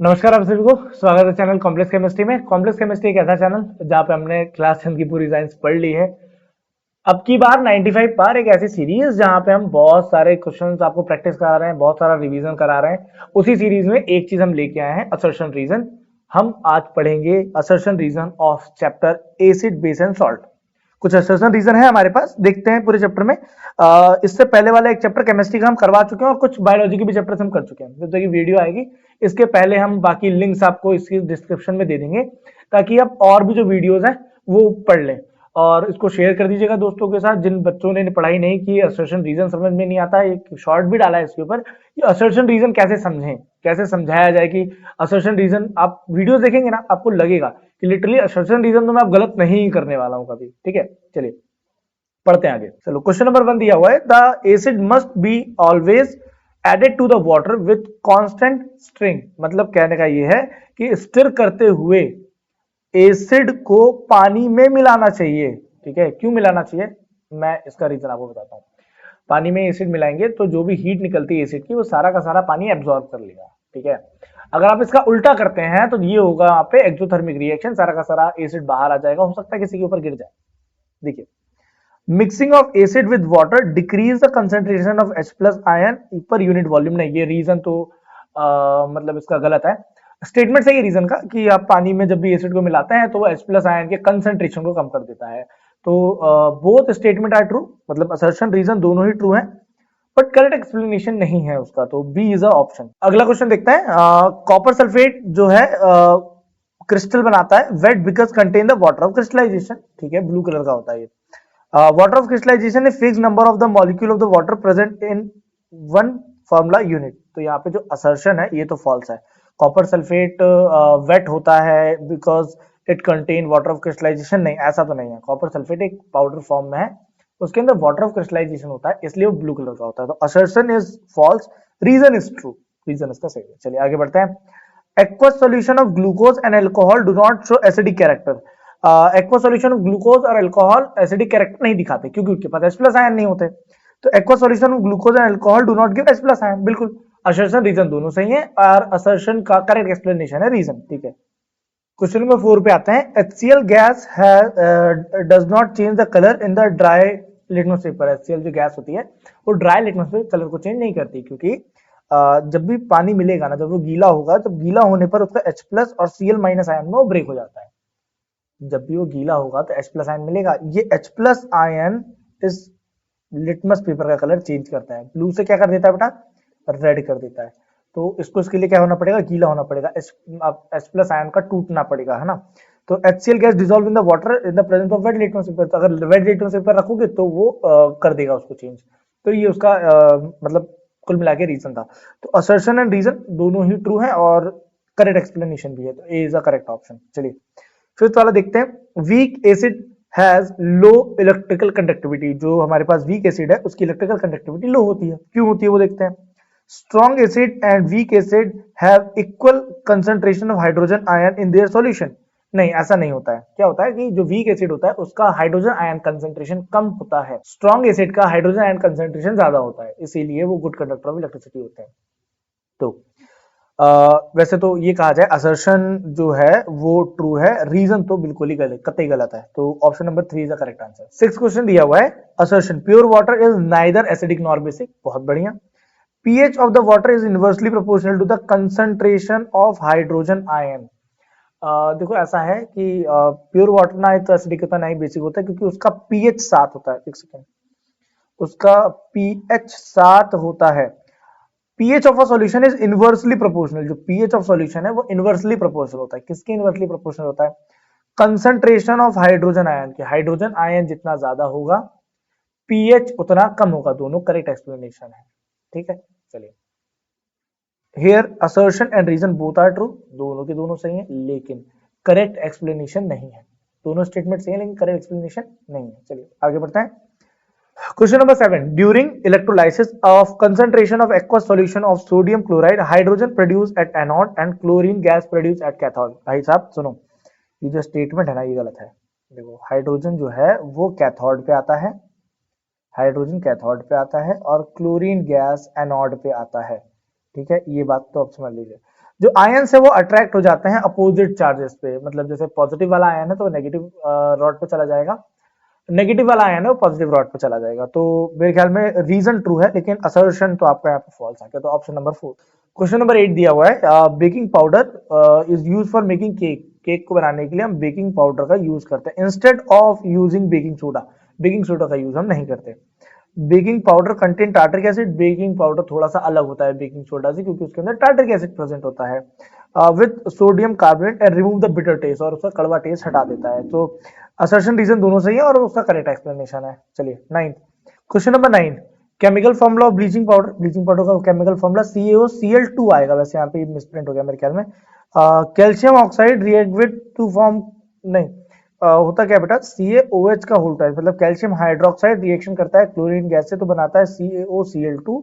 नमस्कार आप सभी को स्वागत है चैनल कॉम्प्लेक्स केमिस्ट्री में। कॉम्प्लेक्स केमिस्ट्री एक ऐसा चैनल जहाँ पे हमने क्लास 10 की पूरी साइंस पढ़ ली है। अब की बार 95 पार एक ऐसी सीरीज जहाँ पे हम बहुत सारे क्वेश्चंस आपको प्रैक्टिस करा रहे हैं, बहुत सारा रिवीजन करा रहे हैं। उसी सीरीज में एक चीज हम लेके आए हैं, असर्शन रीजन। हम आज पढ़ेंगे assertion reason of chapter acid base and salt. कुछ असर्शन रीजन है हमारे पास, देखते हैं पूरे चैप्टर में। इससे पहले वाला एक चैप्टर केमिस्ट्री का हम करवा चुके हैं और कुछ बायोलॉजी की भी चैप्टर्स हम कर चुके हैं। जब तक ये वीडियो आएगी इसके पहले हम बाकी लिंक्स आपको इसकी डिस्क्रिप्शन में दे देंगे, ताकि आप और भी जो वीडियोस हैं वो पढ़ लें। और इसको शेयर कर दीजिएगा दोस्तों के साथ जिन बच्चों ने पढ़ाई नहीं की। असर्शन रीजन समझ में नहीं आता, एक शॉर्ट भी डाला है इसके ऊपर, ये असर्शन रीजन कैसे समझें, कैसे समझाया जाए कि असर्शन रीजन। आप वीडियोस देखेंगे ना, आपको लगेगा कि लिटरली असर्शन रीजन तो मैं आप गलत नहीं करने वाला हूं कभी। ठीक है, चलिए पढ़ते हैं आगे। चलो, क्वेश्चन नंबर 1 दिया हुआ है, the acid must be always added to the water with constant stirring. मतलब कहने का ये है कि स्टिर करते हुए एसिड को पानी में मिलाना चाहिए। ठीक है, क्यों मिलाना चाहिए मैं इसका रीजन आपको बताता हूं। पानी में एसिड मिलाएंगे तो जो भी हीट निकलती है एसिड की, वो सारा का सारा पानी एब्जॉर्ब कर लेगा। ठीक है, अगर आप इसका उल्टा करते हैं तो ये होगा यहाँ पे एक्सोथर्मिक रिएक्शन, सारा का सारा एसिड बाहर आ जाएगा, हो सकता है किसी के ऊपर गिर जाए। देखिए, mixing of acid with water decrease the concentration of H plus ion per unit volume. नहीं, ये रीजन तो मतलब इसका गलत है। स्टेटमेंट सही है रीजन का कि आप पानी में जब भी एसिड को मिलाते हैं तो वो H प्लस आयन के कंसेंट्रेशन को कम कर देता है। तो बोथ स्टेटमेंट आर ट्रू, मतलब असर्शन रीजन दोनों ही ट्रू हैं, बट करेक्ट एक्सप्लेनेशन नहीं है उसका, तो बी इज अ ऑप्शन। अगला क्वेश्चन देखते हैं। कॉपर सल्फेट जो है क्रिस्टल बनाता है wet because contain the water of crystallization. ठीक है, ब्लू कलर का होता है ये। Water of crystallization is fix number of the molecule of the water present in one formula unit. तो यहाँ पे जो असर्शन है ये तो फॉल्स है। कॉपर सल्फेट वेट होता है because it contain water of crystallization, नहीं ऐसा तो नहीं है। कॉपर सल्फेट एक पाउडर फॉर्म में है, उसके अंदर वाटर ऑफ क्रिस्टलाइजेशन होता है, इसलिए वो ब्लू कलर का होता है। तो assertion is false, reason is true, reason इसका सही है। चलिए आगे बढ़ते हैं। aqueous solution of glucose and alcohol do not show acidic character। aqueous solution of glucose और alcohol acidic character नहीं दिखाते क्योंकि उनके पास H+ आयन नहीं होते। तो aqueous solution of glucose and alcohol do not give H+ ion. बिल्कुल, assertion reason दोनों सही है और असर्शन का करेक्ट एक्सप्लेनेशन है रीजन। ठीक है, क्वेश्चन नंबर 4 पे आते हैं। HCl gas does not change the colour in the dry litmus paper. HCl जो गैस होती है वो ड्राई लिटमस पेपर कलर को चेंज नहीं करती, क्योंकि जब भी पानी मिलेगा ना, जब वो गीला होगा, जब गीला होने पर उसका H+ और Cl- आयन में वो ब्रेक हो जाता है। जब भी वो गीला होगा तो H+ आयन मिलेगा, ये H+ आयन इस लिटमस पेपर का कलर चेंज करता है। ब्लू से क्या कर देता है बेटा, रेड कर देता है। तो इसको इसके लिए क्या होना पड़ेगा, गीला होना पड़ेगा, H+ आयन का टूटना पड़ेगा, है ना। तो HCl gas dissolve in the water in the presence of wet litmus paper. तो अगर वेट लिटमस पेपर रखोगे तो वो कर देगा उसको चेंज। तो ये उसका मतलब कुल मिला के रीजन था। तो असर्शन एंड रीजन दोनों ही ट्रू है और करेक्ट एक्सप्लेनेशन भी है, तो ए इज अ करेक्ट ऑप्शन। चलिए फिफ्थ वाला देखते हैं। Weak acid has low electrical conductivity. जो हमारे पास वीक एसिड है उसकी इलेक्ट्रिकल कंडक्टिविटी लो होती है, क्यों होती है वो देखते हैं। Strong acid and weak acid have equal concentration of hydrogen ion in their solution. नहीं, ऐसा नहीं होता है। क्या होता है कि जो वीक एसिड होता है उसका हाइड्रोजन आयन कंसंट्रेशन कम होता है, स्ट्रॉन्ग एसिड का हाइड्रोजन आयन कंसंट्रेशन ज्यादा होता है, इसीलिए वो गुड कंडक्टर ऑफ इलेक्ट्रिसिटी होते हैं। तो वैसे तो ये कहा जाए असर्शन जो है वो ट्रू है, रीजन तो बिल्कुल ही गलत, कतई गलत है। तो option number 3 is the correct answer. Six question दिया हुआ है, assertion pure water is neither acidic nor basic. बहुत बढ़िया। pH of the water is inversely proportional to the concentration of hydrogen ion। देखो ऐसा है कि प्योर वाटर ना तो एसिडिक होता ना ही बेसिक होता है, क्योंकि उसका pH 7 होता है। एक सेकेंड, उसका pH 7 होता है। pH of a solution is inversely proportional. जो pH ऑफ सॉल्यूशन है वो इनवर्सली प्रोपोर्शनल होता है। किसके इनवर्सली प्रोपोर्शनल होता है, कंसंट्रेशन ऑफ हाइड्रोजन आयन के। हाइड्रोजन आयन जितना ज्यादा होगा pH उतना कम होगा। दोनों करेक्ट एक्सप्लेनेशन है। ठीक है, चलिए here assertion and reason both are true. दोनों के दोनों सही है, लेकिन करेक्ट एक्सप्लेनेशन नहीं है। दोनों स्टेटमेंट सही है लेकिन करेक्ट एक्सप्लेनेशन नहीं है। चलिए आगे बढ़ते हैं। Question number 7. During electrolysis of concentration of aqueous solution of sodium chloride, hydrogen produced at anode and chlorine gas produced at cathode। भाई साहब सुनो, ये जो स्टेटमेंट है ना ये गलत है। देखो, हाइड्रोजन जो है वो कैथोड पे आता है, हाइड्रोजन कैथोड पे आता है और क्लोरीन गैस एनोड पे आता है। ठीक है, ये बात तो आप समझ लीजिए। जो आयंस है वो अट्रैक्ट हो जाते हैं अपोजिट चार्जेस पे, मतलब जैसे पॉजिटिव वाला आयन है तो नेगेटिव रॉड पे चला जाएगा, नेगेटिव वाला आयन है वो पॉजिटिव रॉड पे चला जाएगा। तो मेरे ख्याल में रीजन ट्रू है, लेकिन असर्शन तो आपका यहाँ पे फॉल्स है। तो ऑप्शन नंबर 4। क्वेश्चन नंबर 8 दिया हुआ है, baking powder is use for making cake. Cake को बनाने के लिए हम बेकिंग पाउडर का यूज करते हैं instead of using baking soda. Baking soda का यूज हम नहीं करते। Baking powder contain tartaric acid. Baking powder थोड़ा सा अलग होता है बेकिंग सोडा से, क्योंकि उसके अंदर टार्टरिक एसिड प्रेजेंट होता है with sodium carbonate and remove the bitter taste, और उसका कड़वा टेस्ट हटा देता है। तो असर्शन रीजन दोनों सही है और उसका करेक्ट एक्सप्लेनेशन है। चलिए 9, question number 9, chemical formula of bleaching powder. Bleaching powder का केमिकल फॉर्मूला CaOCl2 आएगा। वैसे यहाँ पे मिसप्रिंट हो गया मेरे ख्याल में। Calcium oxide react with two form, नहीं होता क्या बेटा, CaOH का होल टाइप, मतलब कैल्शियम हाइड्रोक्साइड रिएक्शन करता है क्लोरीन गैस से तो बनाता है CaOCl2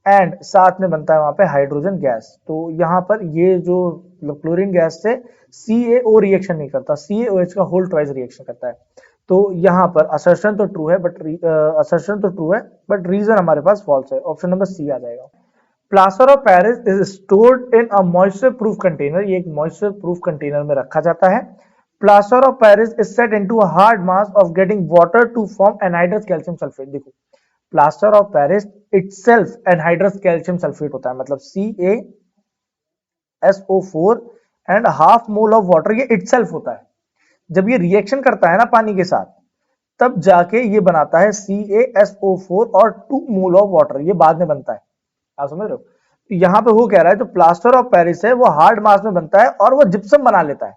एंड साथ में बनता है वहां पे हाइड्रोजन गैस। तो यहाँ पर ये जो क्लोरीन गैस से CaO रिएक्शन नहीं करता, CaOH का होल ट्वाइस रिएक्शन करता है। तो यहाँ पर असर्शन तो ट्रू है बट रीजन हमारे पास फॉल्स है। ऑप्शन नंबर सी आ जाएगा। Plaster of Paris is stored in a moisture proof container. ये एक मॉइस्चर प्रूफ कंटेनर में रखा जाता है। Plaster of Paris is set into a hard mass of getting water to form anhydrous calcium sulphate. देखो plaster of Paris itself anhydrous calcium sulphate होता है, मतलब CaSO4 and half mole of water, ये itself होता है। जब ये reaction करता है ना पानी के साथ, तब जाके ये बनाता है CaSO4 और 2 मोल ऑफ वाटर, ये बाद में बनता है। आप समझ रहे हो? तो यहां पे वो कह रहा है जो प्लास्टर ऑफ पेरिस है वो हार्ड मास में बनता है और वो जिप्सम बना लेता है।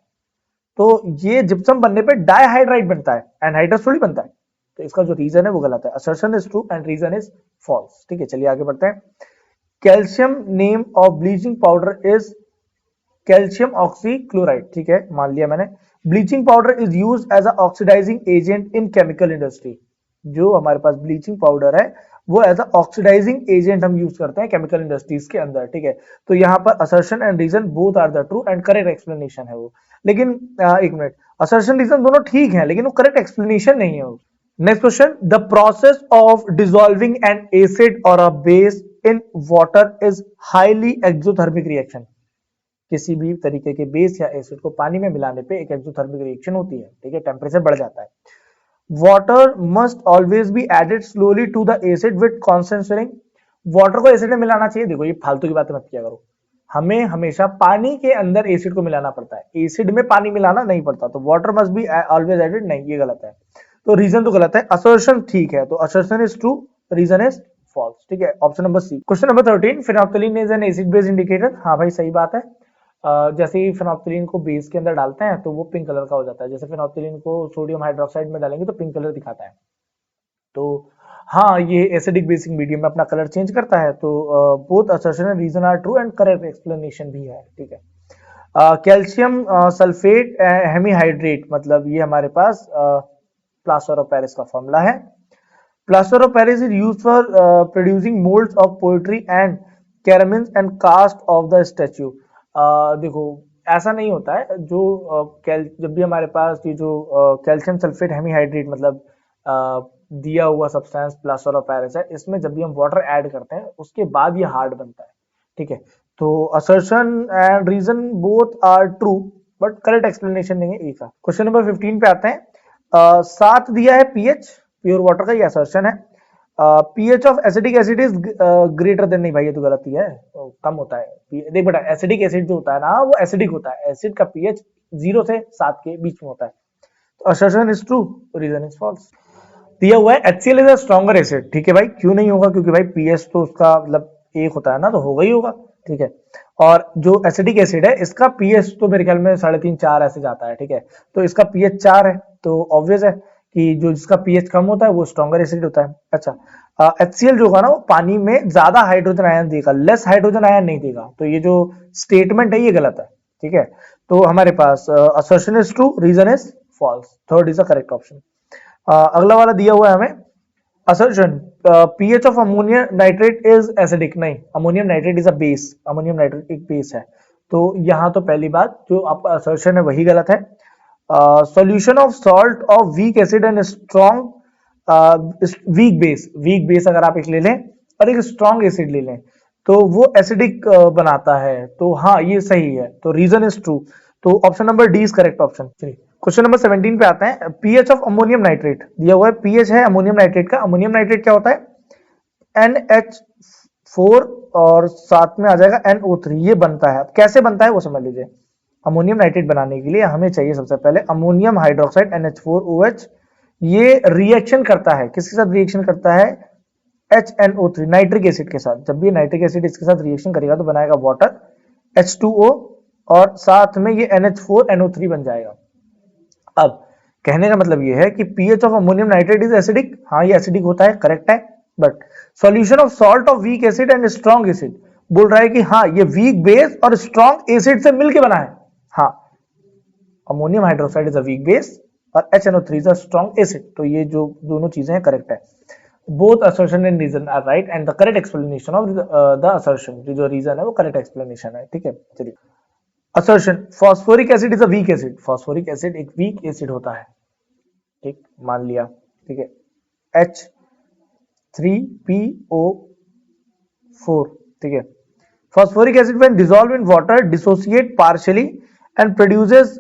तो ये जिप्सम बनने पे डाइहाइड्राइड बनता है, एनहाइड्रस थोड़ी बनता है। तो इसका जो रीजन है वो गलत है। Assertion is true and reason is false. ठीक है, चलिए आगे बढ़ते हैं। Calcium name of bleaching powder is calcium oxychloride. ठीक है, मान लिया मैंने। Bleaching powder is use as a oxidizing agent in chemical industry. जो हमारे पास ब्लीचिंग पाउडर है वो एज अ ऑक्सीडाइजिंग एजेंट हम यूज करते हैं केमिकल इंडस्ट्रीज के अंदर। ठीक है, तो यहाँ पर assertion and reason both are the true and correct explanation है वो। लेकिन एक मिनट, असर्शन रीजन दोनों ठीक है लेकिन वो करेक्ट एक्सप्लेनेशन नहीं है वो। Next question, the process of dissolving an acid और a base in water is highly exothermic reaction. किसी भी तरीके के बेस या एसिड को पानी में मिलाने पे एक एक्सोथर्मिक रिएक्शन होती है। ठीक है, टेम्परेचर बढ़ जाता है। Water must always be added slowly to the acid with concentrating. Water को एसिड में मिलाना चाहिए। देखो ये फालतू की बातें मत किया करो, हमें हमेशा पानी के अंदर एसिड को मिलाना पड़ता है, एसिड में पानी मिलाना नहीं पड़ता। तो water must be always added, नहीं, ये गलत है। तो रीजन तो गलत है, असर्शन ठीक है। तो assertion is true, reason is false. ठीक है, option number C. Question number 13, phenolphthalein is an acid base indicator. हाँ भाई सही बात है। जैसे ही फिनोल्फ्थालीन को बेस के अंदर डालते हैं तो वो पिंक कलर का हो जाता है। जैसे फिनोल्फ्थालीन को सोडियम हाइड्रोक्साइड में डालेंगे तो पिंक कलर दिखाता है। तो हाँ, ये एसिडिक बेसिक मीडियम में अपना कलर चेंज करता है। तो both assertion and reason are true and correct explanation भी है। ठीक है, कैल्शियम सल्फेट हेमीहाइड्रेट, मतलब ये हमारे पास प्लास्टर ऑफ पेरिस का फॉर्मूला है। Plaster of Paris is used for producing moulds of pottery and ceramics and cast of the statue. देखो ऐसा नहीं होता है। जो जब भी हमारे पास ये जो कैल्शियम सल्फेट हेमीहाइड्रेट, मतलब दिया हुआ सब्सटेंस प्लास्टर ऑफ पेरिस है, इसमें जब भी हम वाटर ऐड करते हैं उसके बाद ये हार्ड बनता है। ठीक है, तो assertion and reason both are true but correct explanation नहीं है। एक क्वेश्चन नंबर 15 पे आते हैं। 7 दिया है पीएच प्योर वाटर का, ये असर्शन है। PH of acidic acid is greater than, नहीं भाई ये तो गलती है, तो कम होता है। देख बेटा, एसिडिक एसिड जो होता है ना वो एसिडिक होता है, एसिड का पीएच 0 से 7 के बीच में होता है। तो assertion is true, reason is false. दिया हुआ है HCl is a stronger acid. ठीक है भाई, क्यों नहीं होगा, क्योंकि भाई पीएच तो उसका मतलब 1 होता है ना, तो होगा ही होगा। ठीक है, और जो एसिडिक एसिड है इसका पीएच तो मेरे ख्याल में 3.5 4 ऐसे जाता है। ठीक है, तो इसका पीएच 4 है, तो ऑब्वियस है कि जो जिसका पीएच कम होता है वो स्ट्रॉन्गर एसिड होता है। अच्छा, HCl जो होगा ना वो पानी में ज्यादा हाइड्रोजन आयन देगा, लेस हाइड्रोजन आयन नहीं देगा। तो ये जो स्टेटमेंट है ये गलत है। ठीक है, तो हमारे पास assertion is true, reason is false. Third is the correct option. अगला वाला दिया हुआ है हमें, assertion pH of ammonium nitrate is acidic. नहीं, ammonium nitrate is a base, ammonium nitrate एक बेस है। तो यहां तो पहली बात जो आपका असर्शन है वही गलत है। Solution of salt of weak acid and strong weak base, weak base अगर आप एक ले लें और एक स्ट्रॉन्ग एसिड ले लें तो वो एसिडिक बनाता है। तो हाँ ये सही है, तो रीजन इज ट्रू। तो option number D is correct option. चलिए क्वेश्चन नंबर 17 पे आते हैं। पीएच ऑफ अमोनियम नाइट्रेट दिया हुआ है, पीएच है अमोनियम नाइट्रेट का। अमोनियम नाइट्रेट क्या होता है? NH4 और साथ में आ जाएगा NO3, ये बनता है। कैसे बनता है वो समझ लीजिए। अमोनियम नाइट्रेट बनाने के लिए हमें चाहिए सबसे पहले अमोनियम हाइड्रोक्साइड NH4OH, ये रिएक्शन करता है, किसके साथ रिएक्शन करता है? HNO3 नाइट्रिक एसिड के साथ। जब भी नाइट्रिक एसिड इसके साथ रिएक्शन करेगा तो बनाएगा वाटर H2O, और साथ में ये NH4NO3 बन जाएगा। अब कहने का मतलब ये है कि pH of ammonium nitrate is acidic. हाँ ये एसिडिक होता है, करेक्ट है। But solution of salt of weak acid and strong acid, बोल रहा है कि हाँ ये वीक बेस और स्ट्रॉन्ग एसिड से मिलकर बना है। हाँ ammonium hydroxide is a weak base और HNO3 is a strong acid. तो ये जो दोनों चीजें हैं करेक्ट है। Both assertion and reason are right and the correct explanation of the assertion, जो रीजन है वो करेक्ट एक्सप्लेनेशन है। ठीक है चलिए assertion, phosphoric acid is a weak acid. Phosphoric acid एक वीक एसिड होता है, ठीक मान लिया। ठीक है H3PO4, ठीक है। Phosphoric acid when dissolve in water dissociate partially and produces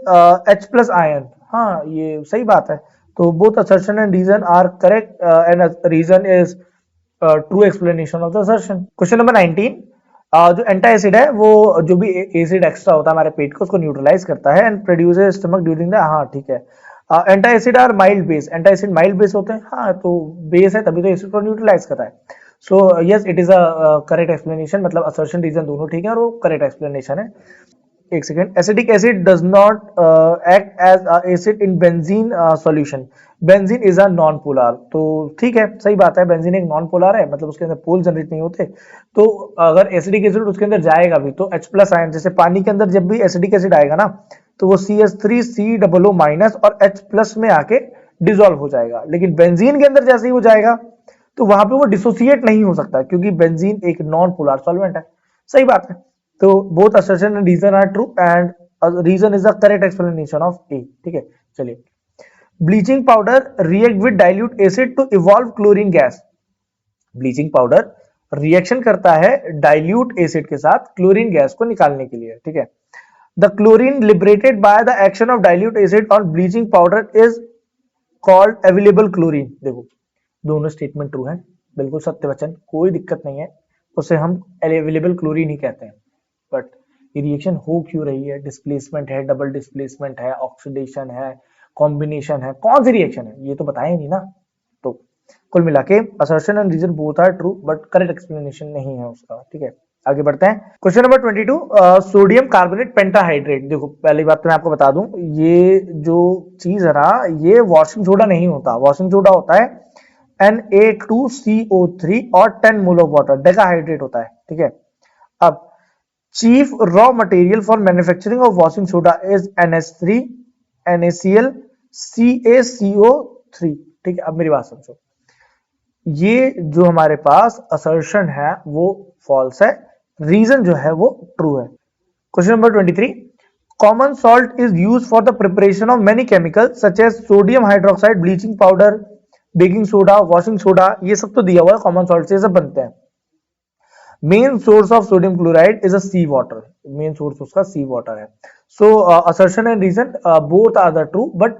H plus ion. हाँ ये सही बात है। तो both assertion and reason are correct and reason is true explanation of the assertion. Question number 19, जो एंटा एसिड है वो जो भी एसिड एक्स्ट्रा होता है हमारे पेट को उसको न्यूट्रलाइज करता है and produces stomach during the, हाँ ठीक है। Antacid are mild base, antacid mild base होते हैं। हाँ तो बेस है तभी तो एसिड को न्यूट्रलाइज कर रहा है। So yes it is a correct explanation, मतलब असर्शन रीजन दोनों ठीक है और वो करेक्ट एक्सप्लेनेशन है। एक second, acidic acid does not act as acid in benzene solution. Benzene is a non polar, तो ठीक है सही बात है, बेंजीन एक नॉन पोलर है, मतलब उसके अंदर पोल जनरेट नहीं होते। तो अगर एसिडिक एसिड उसके अंदर जाएगा भी तो H प्लस आयन, जैसे पानी के अंदर जब भी एसिडिक एसिड आएगा ना तो वो CH3COO माइनस और H प्लस में आके डिसॉल्व हो जाएगा। लेकिन बेंजीन के अंदर जैसे ही वो जाएगा तो वहां पे वो डिसोसिएट नहीं हो सकता क्योंकि बेंजीन एक नॉन पोलर सॉल्वेंट है। सही बात है। तो both assertion and reason are true and reason is the correct explanation of A. ठीक है चलिए, bleaching powder react with dilute acid to evolve chlorine gas. Bleaching powder reaction करता है डाइल्यूट एसिड के साथ क्लोरीन गैस को निकालने के लिए। ठीक है, the chlorine liberated by the action of dilute acid on bleaching powder is called available chlorine. देखो दोनों स्टेटमेंट ट्रू है, बिल्कुल सत्य वचन, कोई दिक्कत नहीं है, उसे हम अवेलेबल क्लोरीन ही कहते हैं। बट ये रिएक्शन हो क्यों रही है? डिस्प्लेसमेंट है, डबल डिस्प्लेसमेंट है, ऑक्सीडेशन है, कॉम्बिनेशन है, कौन सी रिएक्शन है ये तो बताया नहीं ना। तो कुल मिला के assertion and reason both are true but correct explanation नहीं है उसका। ठीक है आगे बढ़ते हैं। Question number 22, sodium carbonate pentahydrate. देखो पहली बात तो मैं आपको बता दूं, ये जो चीज है ना ये वॉशिंग सोडा नहीं होता। वॉशिंग सोडा होता है Na2CO3 और 10 मोल ऑफ वाटर, डेकाहाइड्रेट होता है। ठीक है, अब chief raw material for manufacturing of washing soda is NH3 NaCl CaCO3। ठीक है, अब मेरी बात समझो, ये जो हमारे पास असर्शन है वो फॉल्स है, रीजन जो है वो ट्रू है। Question number 23, common salt is use for the preparation of many chemicals such as sodium hydroxide, bleaching powder, baking soda, washing soda, ये सब तो दिया हुआ है कॉमन सॉल्ट से, सब बनते हैं। Main source of sodium chloride is a sea water, main source उसका सी वाटर है। So assertion and reason both are the true but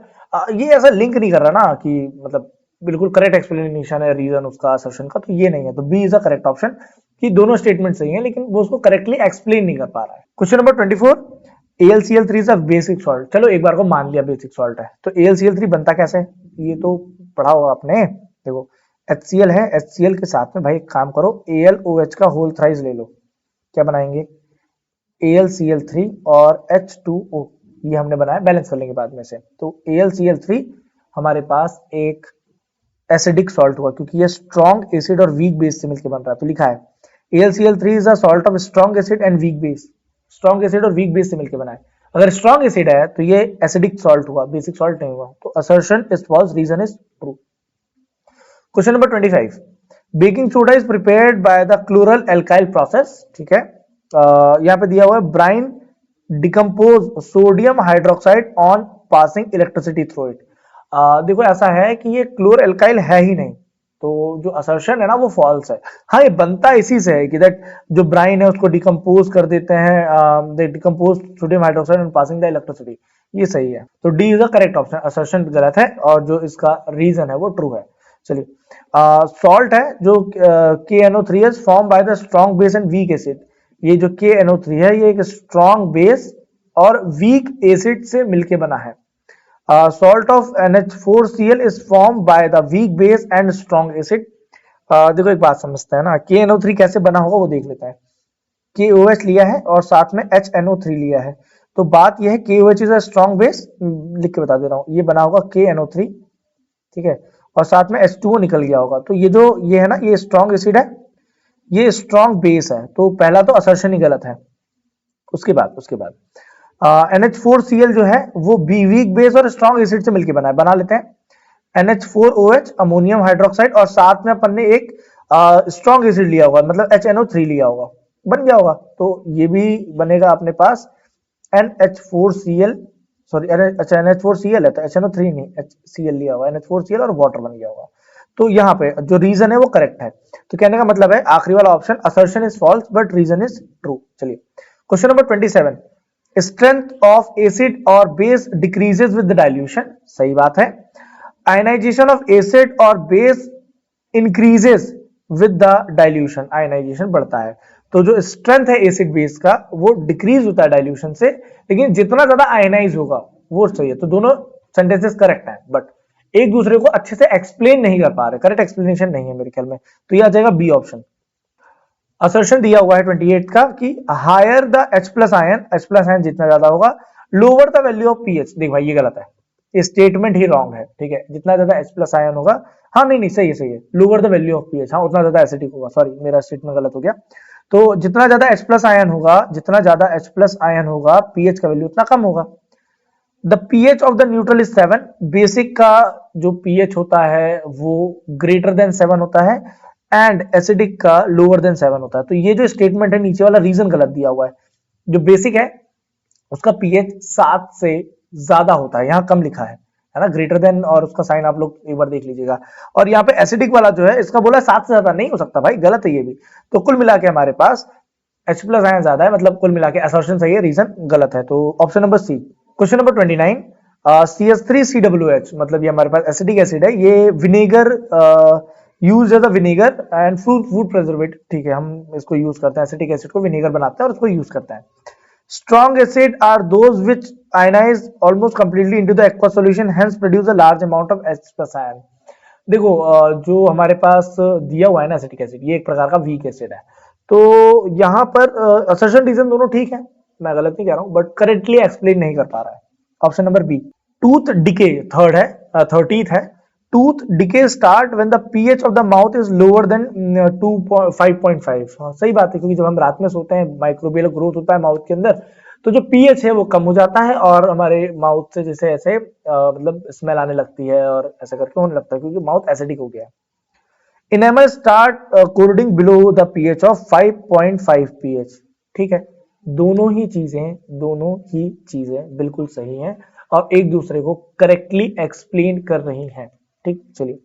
ये ऐसा लिंक नहीं कर रहा ना कि मतलब बिल्कुल करेक्ट एक्सप्लेनेशन है रीजन उसका असर्शन का, तो ये नहीं है। तो B is a correct option कि दोनों स्टेटमेंट सही है लेकिन वो उसको करेक्टली एक्सप्लेन नहीं कर पा रहा है। Question number 24, AlCl3 is a basic salt. चलो एक बार को मान लिया बेसिक सॉल्ट है, तो AlCl3 बनता कैसे? ये तो पढ़ा होगा आपने। देखो HCl है, HCl के साथ में भाई एक काम करो AlOH का होल थ्राइस ले लो, क्या बनाएंगे? AlCl3 और H2O, ये हमने बनाया बैलेंस कर लेंगे बाद में से। तो AlCl3 हमारे पास एक एसिडिक सॉल्ट हुआ क्योंकि ये स्ट्रॉन्ग एसिड और वीक बेस से मिलकर बन रहा है। तो लिखा है AlCl3 is a salt of strong acid and weak base, strong acid और वीक बेस से मिलकर बना है। अगर स्ट्रॉन्ग एसिड है तो ये एसिडिक सॉल्ट हुआ, बेसिक सॉल्ट नहीं हुआ। तो assertion is false, reason is true. Question number 25, baking soda is prepared by the chlor alkali process. ठीक है, यहां पे दिया हुआ है brine decompose sodium hydroxide on passing electricity through it. देखो ऐसा है कि ये क्लोर एल्काइल है ही नहीं, तो जो असर्शन है ना वो फॉल्स है। हाँ, ये बनता इसी से है कि दैट जो ब्राइन है उसको डिकम्पोज कर देते हैं, दे decompose sodium hydroxide and passing the electricity, ये सही है। तो D is the correct option, assertion गलत है और जो इसका रीजन है वो ट्रू है। चलिए, सॉल्ट है जो KNO3 is form by the strong base and weak acid. ये जो KNO3 है ये एक स्ट्रॉन्ग बेस और वीक एसिड से मिलके बना है। Salt of NH4Cl is formed by the weak base and strong acid। देखो एक बात समझते हैं ना, KNO3 कैसे बना होगा वो देख लेते हैं। KOH लिया है और साथ में HNO3 लिया है, तो बात यह है KOH is a strong base, लिख के बता दे रहा हूँ, ये बना होगा KNO3, ठीक है, और साथ में H2O निकल गया होगा। तो ये है ना, ये स्ट्रॉन्ग एसिड है, ये स्ट्रॉन्ग बेस है, तो पहला तो असर्शन ही गलत है। उसके बाद NH4Cl जो है वो वीक बेस और स्ट्रॉन्ग एसिड से मिलकर बना है, बना लेते हैं। NH4OH अमोनियम हाइड्रोक्साइड और साथ में अपन ने एक स्ट्रॉन्ग एसिड लिया होगा, मतलब HNO3 लिया होगा, बन गया होगा। तो ये भी बनेगा अपने पास NH4Cl, सॉरी अच्छा NH4Cl है तो HNO3 नहीं, HCl लिया होगा, NH4Cl और वाटर बन गया होगा। तो यहाँ पे जो रीजन है वो करेक्ट है। तो कहने का मतलब है आखिरी वाला option, assertion is false but reason is true. चलिए, question number 27, strength of acid और base decreases with the dilution. सही बात है। आयनाइजेशन ऑफ एसिड और base increases with the dilution, ionisation बढ़ता है। तो जो स्ट्रेंथ है एसिड बेस का वो डिक्रीज होता है डाइल्यूशन से, लेकिन जितना ज्यादा आयनाइज होगा वो चाहिए। तो दोनों सेंटेंसेस करेक्ट हैं, बट एक दूसरे को अच्छे से एक्सप्लेन नहीं कर पा रहे, करेक्ट एक्सप्लेनेशन नहीं है मेरे ख्याल में। तो ये आ जाएगा बी ऑप्शन। असर्शन दिया हुआ है 28 का कि हायर द H+ आयन जितना ज्यादा होगा, lower the value of pH. देख भाई ये गलत है, ये स्टेटमेंट ही रॉन्ग है, ठीक है। जितना ज्यादा H+ आयन होगा, हाँ नहीं नहीं सही है, lower the value of pH, हाँ उतना ज्यादा एसिडिक होगा। सॉरी मेरा स्टेटमेंट गलत हो गया। तो जितना ज्यादा H+ आयन होगा पीएच का वैल्यू उतना कम होगा। The pH of the neutral is 7। Basic का जो पीएच होता है वो ग्रेटर देन 7 होता है एंड एसिडिक का लोअर देन 7 होता है। तो ये जो स्टेटमेंट है नीचे वाला रीजन गलत दिया हुआ है। जो बेसिक है उसका पीएच 7 से ज्यादा होता है, यहाँ कम लिखा है ना, ग्रेटर देन, और उसका साइन आप लोग एक बार देख लीजिएगा। और यहाँ पे एसिडिक वाला जो है इसका बोला 7 से ज्यादा, नहीं हो सकता भाई, गलत है ये भी। तो कुल मिला के हमारे पास H+ आयन ज्यादा है, मतलब कुल मिला के असर्शन सही है, रीजन गलत है। तो option number C. Question number 29, CH3COOH, मतलब ये हमारे पास एसिडिक एसिड है, ये vinegar use as a vinegar and food preservative, ठीक है, हम इसको यूज करते हैं, एसिटिक एसिड को विनेगर बनाते हैं और उसको यूज करते हैं। Strong acid are those which ionize almost completely into the aqua solution, hence produce a large amount of H+ ion. देखो जो हमारे पास दिया हुआ है ना एसिटिक एसिड, ये एक प्रकार का वीक एसिड है। तो यहाँ पर असर्शन रीजन दोनों ठीक है, मैं गलत नहीं कह रहा हूँ, बट करेक्टली एक्सप्लेन नहीं कर पा रहा है। Option number B. Tooth decay third है, 30th है। Tooth decay start when the pH of the mouth is lower than 5.5। हाँ, सही बात है, क्योंकि जब हम रात में सोते हैं माइक्रोबियल ग्रोथ होता है माउथ के अंदर, तो जो पीएच है वो कम हो जाता है और हमारे माउथ से जैसे ऐसे मतलब स्मेल आने लगती है और ऐसा करके होने लगता है, क्योंकि माउथ एसिडिक हो गया है। Enamel start coding below the pH of 5.5 pH, ठीक है। दोनों ही चीजें बिल्कुल सही हैं और एक दूसरे को करेक्टली एक्सप्लेन कर रही हैं, ठीक। चलिए,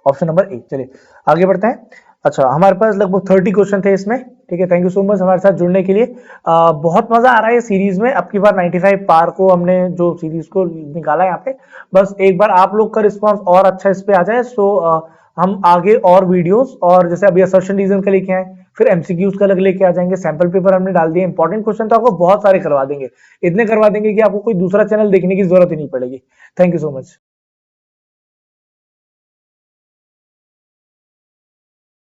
ऑप्शन नंबर ए। चलिए आगे बढ़ते हैं। अच्छा, हमारे पास लगभग 30 क्वेश्चन थे इसमें, ठीक है। थैंक यू सो मच हमारे साथ जुड़ने के लिए। बहुत मजा आ रहा है सीरीज में। अब की बार 95 पार को हमने जो सीरीज को निकाला यहाँ पे, बस एक बार आप लोग का रिस्पॉन्स और अच्छा इस पे आ जाए, सो हम आगे और वीडियोस, और जैसे अभी असर्शन रीजन का लेके आए, फिर एमसीक्यूज का अलग लेके आ जाएंगे, सैंपल पेपर हमने डाल दिए, इंपॉर्टेंट क्वेश्चन तो आपको बहुत सारे करवा देंगे, इतने करवा देंगे कि आपको कोई दूसरा चैनल देखने की जरूरत ही नहीं पड़ेगी। Thank you so much.